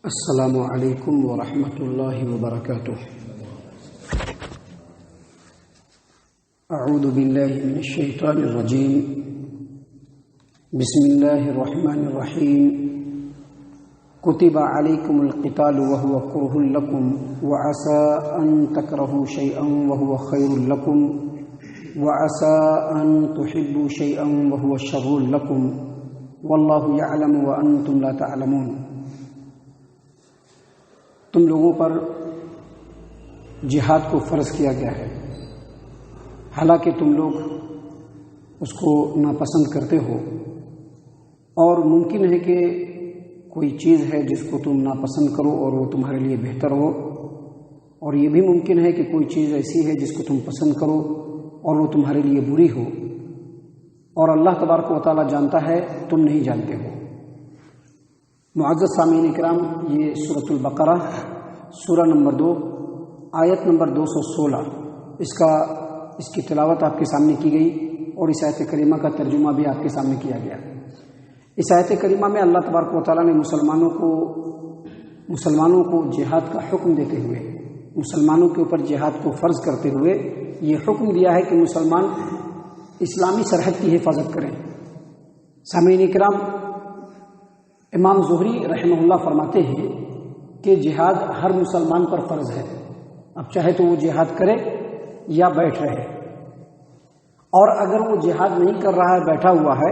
السلام علیکم ورحمۃ اللہ وبرکاتہ۔ اعوذ باللہ من الشیطان الرجیم، بسم اللہ الرحمن الرحیم۔ کتب علیکم القتال وهو کرہ لکم وعسى ان تکرہوا شیئا وهو خیر لکم وعسى ان تحبوا شیئا وهو شر لکم واللہ یعلم وانتم لا تعلمون۔ تم لوگوں پر جہاد کو فرض کیا گیا ہے، حالانکہ تم لوگ اس کو ناپسند کرتے ہو، اور ممکن ہے کہ کوئی چیز ہے جس کو تم ناپسند کرو اور وہ تمہارے لیے بہتر ہو، اور یہ بھی ممکن ہے کہ کوئی چیز ایسی ہے جس کو تم پسند کرو اور وہ تمہارے لیے بری ہو، اور اللہ تبارک و تعالیٰ جانتا ہے، تم نہیں جانتے ہو۔ معزز سامعین کرام، یہ سورۃ البقرہ سورہ نمبر 2 آیت نمبر 216 اس کی تلاوت آپ کے سامنے کی گئی، اور اس آیت کریمہ کا ترجمہ بھی آپ کے سامنے کیا گیا۔ اس آیت کریمہ میں اللہ تبارک و تعالیٰ نے مسلمانوں کو جہاد کا حکم دیتے ہوئے، مسلمانوں کے اوپر جہاد کو فرض کرتے ہوئے یہ حکم دیا ہے کہ مسلمان اسلامی سرحد کی حفاظت کریں۔ سامعین کرام، امام زہری رحمہ اللہ فرماتے ہیں کہ جہاد ہر مسلمان پر فرض ہے، اب چاہے تو وہ جہاد کرے یا بیٹھ رہے، اور اگر وہ جہاد نہیں کر رہا ہے، بیٹھا ہوا ہے،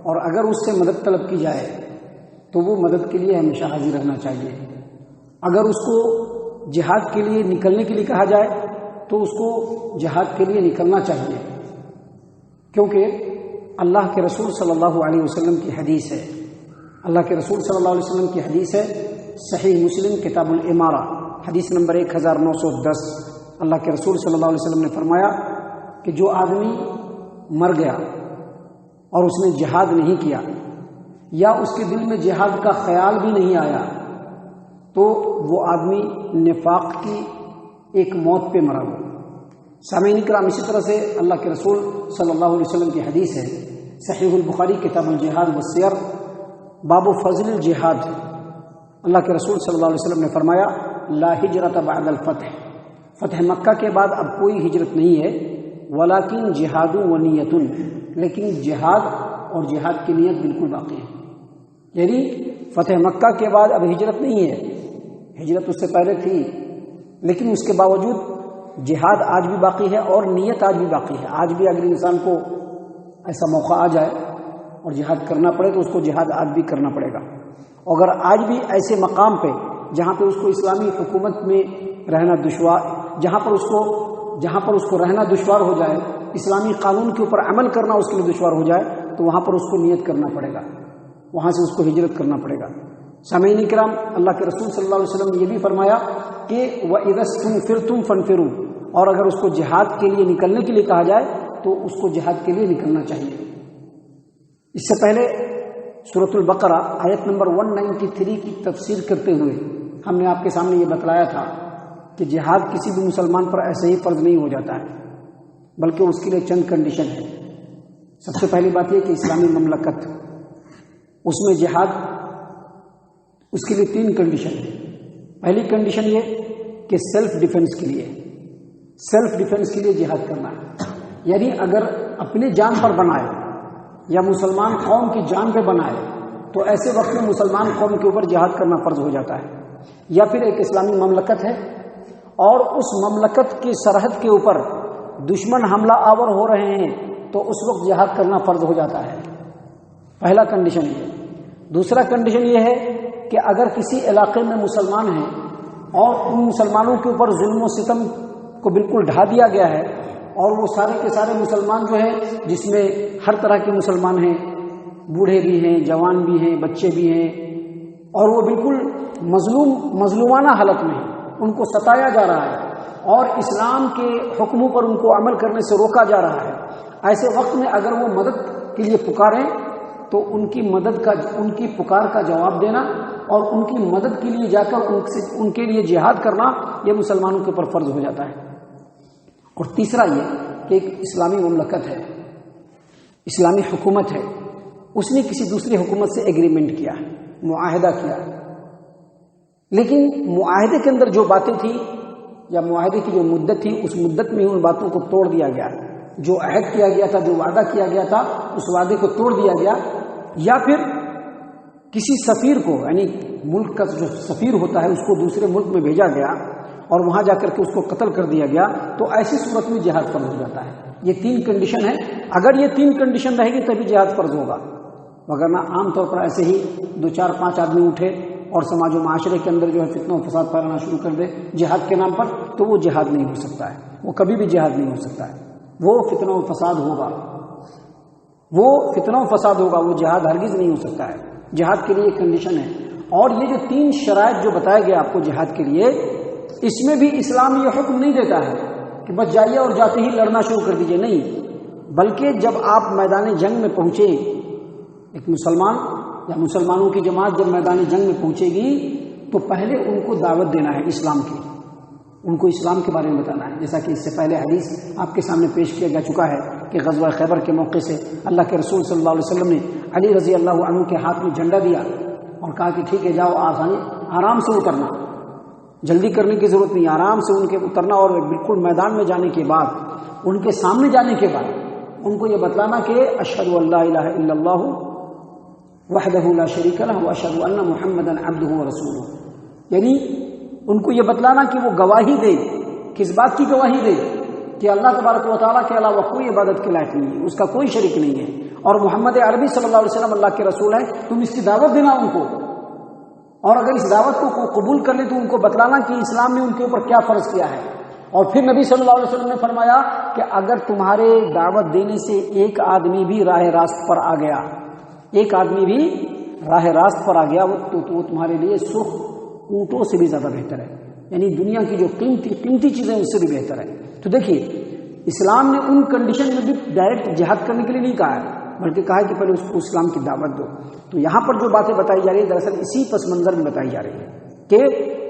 اور اگر اس سے مدد طلب کی جائے تو وہ مدد کے لیے ہمیشہ حاضر رہنا چاہیے۔ اگر اس کو جہاد کے لیے نکلنے کے لیے کہا جائے تو اس کو جہاد کے لیے نکلنا چاہیے، کیونکہ اللہ کے رسول صلی اللہ علیہ وسلم کی حدیث ہے، اللہ کے رسول صلی اللہ علیہ وسلم کی حدیث ہے، صحیح مسلم کتاب الامارہ حدیث نمبر 1910۔ اللہ کے رسول صلی اللہ علیہ وسلم نے فرمایا کہ جو آدمی مر گیا اور اس نے جہاد نہیں کیا، یا اس کے دل میں جہاد کا خیال بھی نہیں آیا، تو وہ آدمی نفاق کی ایک موت پہ مرا ہوا۔ سامعین کرام، اسی طرح سے اللہ کے رسول صلی اللہ علیہ وسلم کی حدیث ہے، صحیح البخاری کتاب الجہاد والسیر باب فضل الجہاد۔ اللہ کے رسول صلی اللہ علیہ وسلم نے فرمایا، لا ہجرت بعد الفتح، فتح مکہ کے بعد اب کوئی ہجرت نہیں ہے، ولیکن جہاد و نیت، لیکن جہاد اور جہاد کی نیت بالکل باقی ہے۔ یعنی فتح مکہ کے بعد اب ہجرت نہیں ہے، ہجرت اس سے پہلے تھی، لیکن اس کے باوجود جہاد آج بھی باقی ہے اور نیت آج بھی باقی ہے۔ آج بھی اگر انسان کو ایسا موقع آ جائے اور جہاد کرنا پڑے تو اس کو جہاد آج بھی کرنا پڑے گا۔ اگر آج بھی ایسے مقام پہ جہاں پہ اس کو اسلامی حکومت میں رہنا دشوار، جہاں پر اس کو رہنا دشوار ہو جائے، اسلامی قانون کے اوپر عمل کرنا اس کے لیے دشوار ہو جائے، تو وہاں پر اس کو نیت کرنا پڑے گا، وہاں سے اس کو ہجرت کرنا پڑے گا۔ سامعین کرام، اللہ کے رسول صلی اللہ علیہ وسلم نے یہ بھی فرمایا کہ وَإِذَا اسْتُنفِرْتُمْ فَانفِرُوا، اور اگر اس کو جہاد کے لیے نکلنے کے لیے کہا جائے تو اس کو جہاد کے لیے نکلنا چاہیے۔ اس سے پہلے سورۃ البقرہ آیت نمبر 193 کی تفسیر کرتے ہوئے ہم نے آپ کے سامنے یہ بتلایا تھا کہ جہاد کسی بھی مسلمان پر ایسے ہی فرض نہیں ہو جاتا ہے، بلکہ اس کے لیے چند کنڈیشن ہے۔ سب سے پہلی بات یہ کہ اسلامی مملکت، اس میں جہاد، اس کے لیے 3 کنڈیشن ہے۔ پہلی کنڈیشن یہ کہ سیلف ڈیفنس کے لیے جہاد کرنا ہے، یعنی اگر اپنے جان پر بنائے یا مسلمان قوم کی جان پہ بنائے تو ایسے وقت میں مسلمان قوم کے اوپر جہاد کرنا فرض ہو جاتا ہے۔ یا پھر ایک اسلامی مملکت ہے اور اس مملکت کی سرحد کے اوپر دشمن حملہ آور ہو رہے ہیں تو اس وقت جہاد کرنا فرض ہو جاتا ہے۔ پہلا کنڈیشن یہ۔ دوسرا کنڈیشن یہ ہے کہ اگر کسی علاقے میں مسلمان ہیں اور ان مسلمانوں کے اوپر ظلم و ستم کو بالکل ڈھا دیا گیا ہے، اور وہ سارے کے سارے مسلمان جو ہیں، جس میں ہر طرح کے مسلمان ہیں، بوڑھے بھی ہیں، جوان بھی ہیں، بچے بھی ہیں، اور وہ بالکل مظلومانہ حالت میں ہیں، ان کو ستایا جا رہا ہے اور اسلام کے حکموں پر ان کو عمل کرنے سے روکا جا رہا ہے، ایسے وقت میں اگر وہ مدد کے لیے پکاریں تو ان کی پکار کا جواب دینا اور ان کی مدد کے لیے جا کر ان کے لیے جہاد کرنا، یہ مسلمانوں کے اوپر فرض ہو جاتا ہے۔ اور تیسرا یہ کہ ایک اسلامی مملکت ہے، اسلامی حکومت ہے، اس نے کسی دوسری حکومت سے ایگریمنٹ کیا، معاہدہ کیا، لیکن معاہدے کے اندر جو باتیں تھیں یا معاہدے کی جو مدت تھی اس مدت میں ان باتوں کو توڑ دیا گیا، جو عہد کیا گیا تھا، جو وعدہ کیا گیا تھا اس وعدے کو توڑ دیا گیا، یا پھر کسی سفیر کو، یعنی ملک کا جو سفیر ہوتا ہے اس کو دوسرے ملک میں بھیجا گیا اور وہاں جا کر کے اس کو قتل کر دیا گیا، تو ایسی صورت میں جہاد فرض ہو جاتا ہے۔ یہ 3 کنڈیشن ہے، اگر یہ 3 کنڈیشن رہے گی تبھی جہاد فرض ہوگا، وگرنہ عام طور پر ایسے ہی 2 4 5 آدمی اٹھے اور سماج و معاشرے کے اندر جو ہے فتنہ و فساد پھیلانا شروع کر دے جہاد کے نام پر، تو وہ جہاد نہیں ہو سکتا ہے، وہ کبھی بھی جہاد نہیں ہو سکتا ہے، وہ فتنہ و فساد ہوگا، وہ فتنہ و فساد ہوگا، وہ جہاد ہرگز نہیں ہو سکتا ہے۔ جہاد کے لیے ایک کنڈیشن ہے، اور یہ جو 3 شرائط جو بتایا گیا آپ کو جہاد کے لیے، اس میں بھی اسلام یہ حکم نہیں دیتا ہے کہ بس جائیے اور جاتے ہی لڑنا شروع کر دیجئے، نہیں، بلکہ جب آپ میدان جنگ میں پہنچے، ایک مسلمان یا مسلمانوں کی جماعت جب میدان جنگ میں پہنچے گی تو پہلے ان کو دعوت دینا ہے اسلام کی، ان کو اسلام کے بارے میں بتانا ہے، جیسا کہ اس سے پہلے حدیث آپ کے سامنے پیش کیا جا چکا ہے کہ غزوہ خیبر کے موقع سے اللہ کے رسول صلی اللہ علیہ وسلم نے علی رضی اللہ عنہ کے ہاتھ میں جھنڈا دیا اور کہا کہ ٹھیک ہے جاؤ، آرام سے اترنا، جلدی کرنے کی ضرورت نہیں، آرام سے ان کے اترنا، اور بالکل میدان میں جانے کے بعد، ان کے سامنے جانے کے بعد ان کو یہ بتلانا کہ اشہد ان لا الہ الا اللہ وحدہ لا شریک لہ واشہد ان محمدا عبدہ ورسولہ، یعنی ان کو یہ بتلانا کہ وہ گواہی دے، کس بات کی گواہی دے؟ کہ اللہ تبارک و تعالیٰ کے علاوہ کوئی عبادت کے لائق نہیں ہے، اس کا کوئی شریک نہیں ہے، اور محمد عربی صلی اللہ علیہ وسلم اللہ کے رسول ہیں، تم اس کی دعوت دینا ان کو، اور اگر اس دعوت کو قبول کر لے تو ان کو بتلانا کہ اسلام نے ان کے اوپر کیا فرض کیا ہے۔ اور پھر نبی صلی اللہ علیہ وسلم نے فرمایا کہ اگر تمہارے دعوت دینے سے ایک آدمی بھی راہ راست پر آ گیا، ایک آدمی بھی راہ راست پر آ گیا تو وہ تمہارے لیے سرخ اونٹوں سے بھی زیادہ بہتر ہے، یعنی دنیا کی جو قیمتی چیزیں اس سے بھی بہتر ہے۔ تو دیکھیے اسلام نے ان کنڈیشن میں بھی ڈائریکٹ جہاد کرنے کے لیے نہیں کہا ہے، بلکہ کہا ہے کہ پہلے اس کو اسلام کی دعوت دو۔ تو یہاں پر جو باتیں بتائی جا رہی ہے دراصل اسی پس منظر میں بتائی جا رہی ہے کہ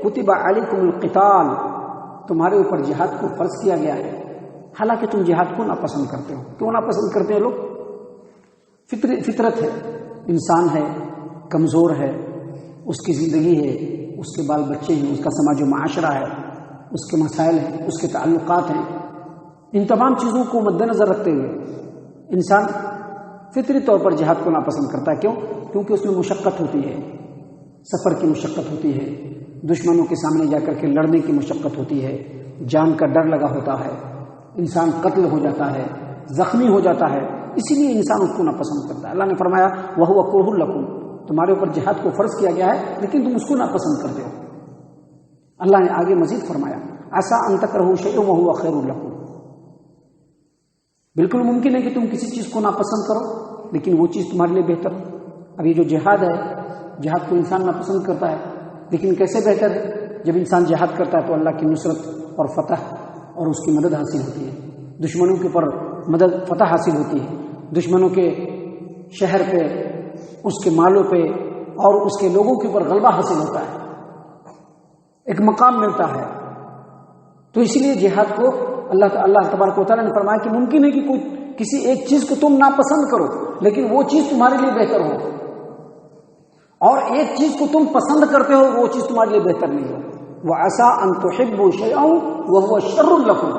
کتب علیکم القتال، تمہارے اوپر جہاد کو فرض کیا گیا ہے، حالانکہ تم جہاد کو ناپسند کرتے ہو۔ کیوں ناپسند کرتے ہیں لوگ؟ فطرت ہے، انسان ہے، کمزور ہے، اس کی زندگی ہے، اس کے بال بچے ہیں، اس کا سماج و معاشرہ ہے، اس کے مسائل ہیں، اس کے تعلقات ہیں، ان تمام چیزوں کو مد نظر رکھتے ہوئے انسان فطری طور پر جہاد کو ناپسند کرتا ہے۔ کیوں؟ کیونکہ اس میں مشقت ہوتی ہے، سفر کی مشقت ہوتی ہے، دشمنوں کے سامنے جا کر کے لڑنے کی مشقت ہوتی ہے، جان کا ڈر لگا ہوتا ہے، انسان قتل ہو جاتا ہے، زخمی ہو جاتا ہے، اسی لیے انسان اس کو ناپسند کرتا ہے۔ اللہ نے فرمایا وَهُوَ كُرْهٌ لَكُمْ، تمہارے اوپر جہاد کو فرض کیا گیا ہے لیکن تم اس کو ناپسند کرتے ہو۔ اللہ نے آگے مزید فرمایا عَسَىٰ أَن تَكْرَهُوا شَيْئًا وَهُوَ خَيْرٌ لَكُمْ، بالکل ممکن ہے کہ تم کسی چیز کو ناپسند کرو لیکن وہ چیز تمہارے لیے بہتر ہو۔ اب یہ جو جہاد ہے، جہاد کو انسان ناپسند کرتا ہے لیکن کیسے بہتر ہے؟ جب انسان جہاد کرتا ہے تو اللہ کی نصرت اور فتح اور اس کی مدد حاصل ہوتی ہے، دشمنوں کے اوپر مدد فتح حاصل ہوتی ہے، دشمنوں کے شہر پہ، اس کے مالوں پہ اور اس کے لوگوں کے اوپر غلبہ حاصل ہوتا ہے، ایک مقام ملتا ہے۔ تو اسی لیے جہاد کو اللہ تبارک و تعالیٰ نے فرمایا کہ ممکن ہے کہ کوئی کسی ایک چیز کو تم ناپسند کرو لیکن وہ چیز تمہارے لیے بہتر ہو، اور ایک چیز کو تم پسند کرتے ہو وہ چیز تمہارے لیے بہتر نہیں ہو۔ وَعَسَىٰ أَن تُحِبُّوا شَيْئًا وَهُوَ شَرٌّ لَكُمْ،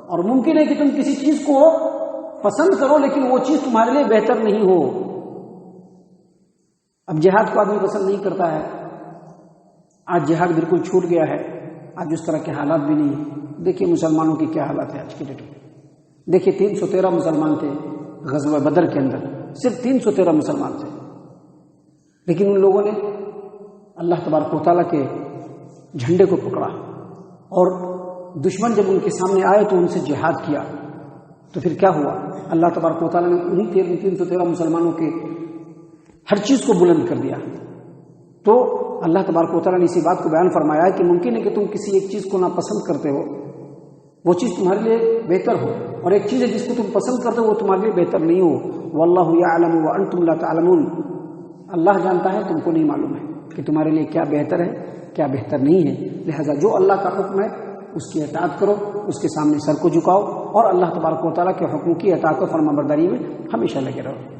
اور ممکن ہے کہ تم کسی چیز کو پسند کرو لیکن وہ چیز تمہارے لیے بہتر نہیں ہو۔ اب جہاد کو آدمی پسند نہیں کرتا ہے، آج جہاد بالکل چھوٹ گیا ہے، آج اس طرح کے حالات بھی نہیں ہیں۔ دیکھیے مسلمانوں کی کیا حالات ہے آج کی ڈیٹ میں، دیکھیے 313 مسلمان تھے غزوہ بدر کے اندر، صرف 313 مسلمان تھے، لیکن ان لوگوں نے اللہ تبارک و تعالیٰ کے جھنڈے کو پکڑا، اور دشمن جب ان کے سامنے آئے تو ان سے جہاد کیا، تو پھر کیا ہوا؟ اللہ تبارک و تعالیٰ نے انہی 313 مسلمانوں کے ہر چیز کو بلند کر دیا۔ تو اللہ تبارک و تعالیٰ نے اسی بات کو بیان فرمایا کہ ممکن ہے کہ تم کسی ایک چیز کو ناپسند کرتے ہو، وہ چیز تمہارے لیے بہتر ہو، اور ایک چیز ہے جس کو تم پسند کرتے ہو وہ تمہارے لیے بہتر نہیں ہو۔ واللہ یعلم وانتم لا تعلمون، اللہ جانتا ہے تم کو نہیں معلوم ہے کہ تمہارے لیے کیا بہتر ہے کیا بہتر نہیں ہے، لہذا جو اللہ کا حکم ہے اس کی اطاعت کرو، اس کے سامنے سر کو جھکاؤ، اور اللہ تبارک و تعالیٰ کے حکم کی اطاعت و فرما برداری میں ہمیشہ لگے رہو۔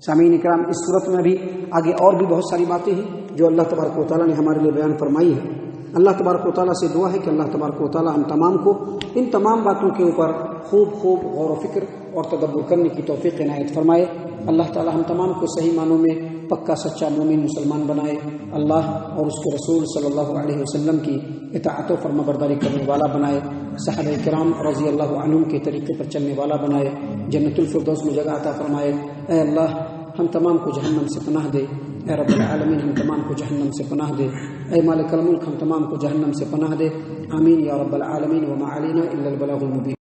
سامعین کرام، اس صورت میں بھی آگے اور بھی بہت ساری باتیں ہیں جو اللہ تبارک و تعالیٰ نے ہمارے لیے بیان فرمائی ہے۔ اللہ تبارک و تعالیٰ سے دعا ہے کہ اللہ تبارک و تعالیٰ ہم تمام کو ان تمام باتوں کے اوپر خوب غور و فکر اور تدبر کرنے کی توفیق عنایت فرمائے۔ اللہ تعالیٰ ہم تمام کو صحیح معنوں میں پکا سچا مومن مسلمان بنائے، اللہ اور اس کے رسول صلی اللہ علیہ وسلم کی اطاعت و فرما برداری کرنے والا بنائے، صحابہ کرام رضی اللہ عنہم کے طریقے پر چلنے والا بنائے، جنت الفردوس میں جگہ عطا فرمائے۔ اے اللہ ہم تمام کو جہنم سے پناہ دے، اے رب العالمین ہم تمام کو جہنم سے پناہ دے، اے مالک الملک ہم تمام کو جہنم سے پناہ دے، آمین یا رب العالمین، وما علینا الا البلاغ المبین۔